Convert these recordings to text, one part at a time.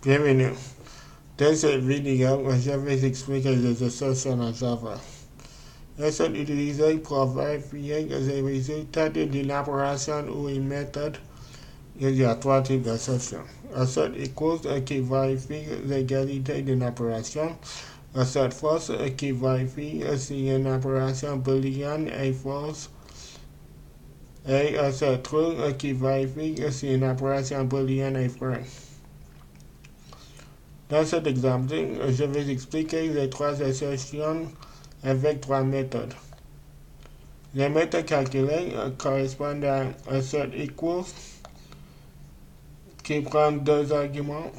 Bienvenue. Dans cette vidéo, je vais expliquer les assertions en Java. Elles sont utilisées pour vérifier les résultats d'une opération ou une méthode. Il y a trois types d'assertions. assertEquals qui vérifie l'égalité d'une opération. assertFalse qui vérifie si une opération booléenne est fausse. Et assertTrue qui vérifie si une opération booléenne est vraie. Dans cet exemple, je vais expliquer les trois assertions avec trois méthodes. Les méthodes calculées correspondent à assertEquals qui prend deux arguments.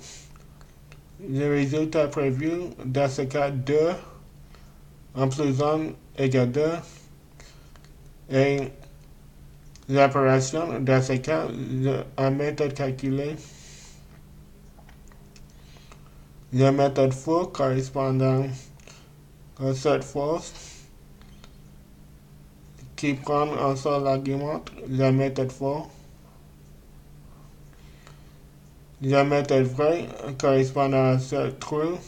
Le résultat prévu, dans ce cas 2, en plus 1 égale 2, et l'opération, dans ce cas, la méthode calculée. La méthode for correspondant à assertFalse qui prend un seul argument, la méthode for. La méthode vraie correspondant à assertTrue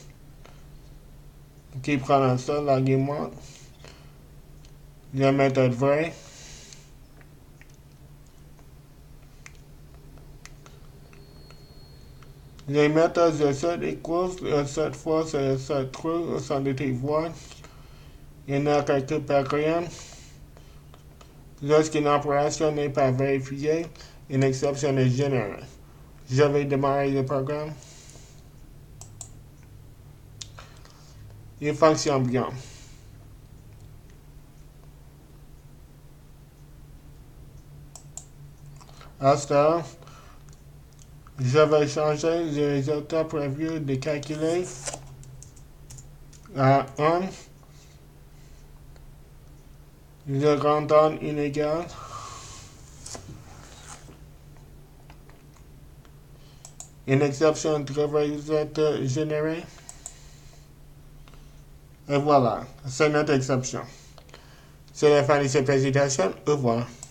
qui prend un seul argument, la méthode vraie. Les méthodes assertEquals, assertFalse et assertTrue sont de type void. Il ne récupère rien. Lorsqu'une opération n'est pas vérifiée, une exception est générée. Je vais démarrer le programme. Il fonctionne bien. À ce stade, je vais changer le résultat prévu de calculer à 1. Le rendre inégal. Une exception devrait être générée. Et voilà, c'est notre exception. C'est la fin de cette présentation. Au revoir.